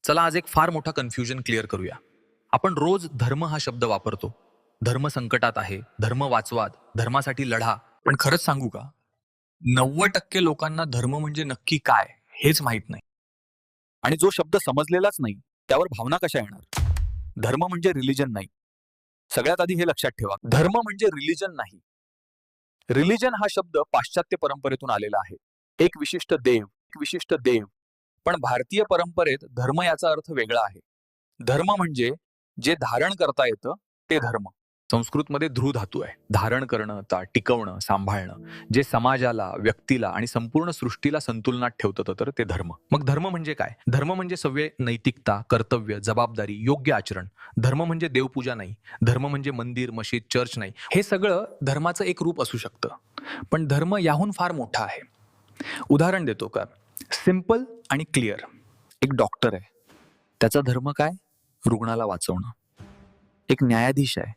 चला आज एक फार मोठा कन्फ्युजन क्लिअर करूया. आपण रोज धर्म हा शब्द वापरतो. धर्म संकटात आहे, धर्म वाचवा, धर्मासाठी लढा. पण खरंच सांगू का, 90% लोकांना धर्म म्हणजे नक्की काय हेच माहित नाही. आणि जो शब्द समजलेलाच नाही त्यावर भावना कशा येणार? धर्म म्हणजे रिलिजन नाही. सगळ्यात आधी हे लक्षात ठेवा, धर्म म्हणजे रिलिजन नाही. रिलिजन हा शब्द पाश्चात्य परंपरेतून आलेला आहे. एक विशिष्ट देव. पण भारतीय परंपरेत धर्म याचा अर्थ वेगळा आहे. धर्म म्हणजे जे धारण करता येतं ते धर्म. संस्कृतमध्ये ध्रू धातू आहे. धारण करणं, टिकवणं, सांभाळणं, जे समाजाला, व्यक्तीला आणि संपूर्ण सृष्टीला संतुलनात ठेवतं तर ते धर्म. मग धर्म म्हणजे काय? धर्म म्हणजे सवय, नैतिकता, कर्तव्य, जबाबदारी, योग्य आचरण. धर्म म्हणजे देवपूजा नाही. धर्म म्हणजे मंदिर, मशीद, चर्च नाही. हे सगळं धर्माचं एक रूप असू शकतं. पण धर्म याहून फार मोठा आहे. उदाहरण देतो का? सिंपल आणि क्लिअर. एक डॉक्टर आहे, त्याचा धर्म काय? रुग्णाला वाचवणं. एक न्यायाधीश आहे,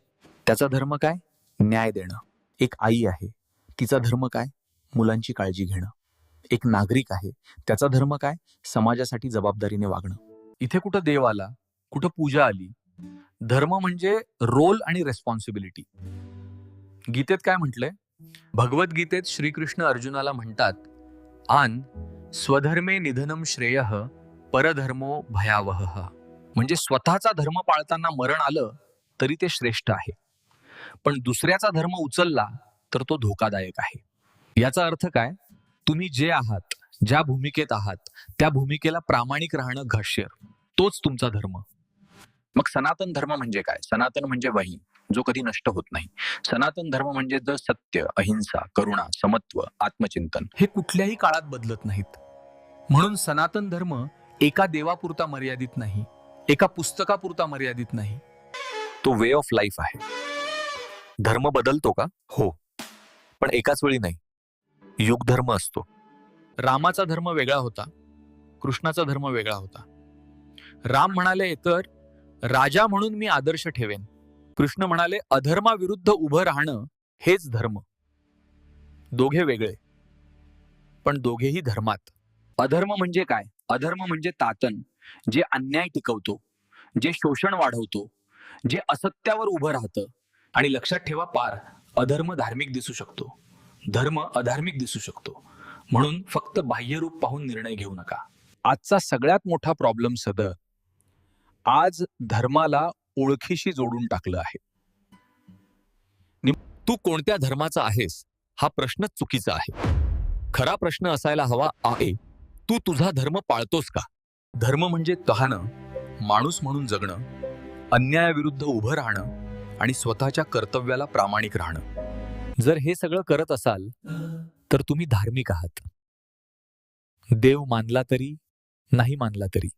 त्याचा धर्म काय? न्याय देणं. एक आई आहे, तिचा धर्म काय? मुलांची काळजी घेणं. एक नागरिक आहे, त्याचा धर्म काय? समाजासाठी जबाबदारीने वागणं. इथे कुठं देव आला, कुठं पूजा आली. धर्म म्हणजे रोल आणि रेस्पॉन्सिबिलिटी. गीतेत काय म्हटलंय? भगवद्गीतेत श्रीकृष्ण अर्जुनाला म्हणतात, आन स्वधर्मे निधनम श्रेयः परधर्मो भयावह. म्हणजे स्वतःचा धर्म पाळताना मरण आलं तरी ते श्रेष्ठ आहे, पण दुसऱ्याचा धर्म उचलला तर तो धोकादायक आहे. याचा अर्थ काय? तुम्ही जे आहात, ज्या भूमिकेत आहात, त्या भूमिकेला प्रामाणिक राहणं घाश्यर, तोच तुमचा धर्म. मग सनातन धर्म म्हणजे काय? सनातन म्हणजे वही, जो कधी नष्ट होत नाही. सनातन धर्म म्हणजे सत्य, अहिंसा, करुणा, समत्व, आत्मचिंतन. हे कुठल्याही काळात बदलत नाहीत. म्हणून सनातन धर्म एका देवापुरता मर्यादित नाही, एका पुस्तकापुरता मर्यादित नाही. तो वे ऑफ लाईफ आहे. धर्म बदलतो का? हो, पण एकाच वेळी नाही. युग धर्म असतो. रामाचा धर्म वेगळा होता, कृष्णाचा धर्म वेगळा होता. राम म्हणाले तर राजा म्हणून मी आदर्श ठेवेन. कृष्ण म्हणाले अधर्माविरुद्ध उभं राहणं हेच धर्म. दोघे वेगळे, पण दोघेही धर्मात. अधर्म म्हणजे काय? अधर्म म्हणजे तातन, जे अन्याय टिकवतो, जे शोषण वाढवतो, जे असत्यावर उभं राहतं. आणि लक्षात ठेवा पार, अधर्म धार्मिक दिसू शकतो, धर्म अधार्मिक दिसू शकतो. म्हणून फक्त बाह्यरूप पाहून निर्णय घेऊ नका. आजचा सगळ्यात मोठा प्रॉब्लेम आज धर्माला ओळखीशी जोडून टाकलं आहे. तू कोणत्या धर्माचा आहेस हा प्रश्नच चुकीचा आहे. खरा प्रश्न असायला हवा आहे, तू तुझा धर्म पाळतोस का? धर्म म्हणजे तहानं, माणूस म्हणून जगणं, अन्यायाविरुद्ध उभं राहणं आणि स्वतःच्या कर्तव्याला प्रामाणिक राहणं. जर हे सगळं करत असाल तर तुम्ही धार्मिक आहात. देव मानला तरी, नाही मानला तरी.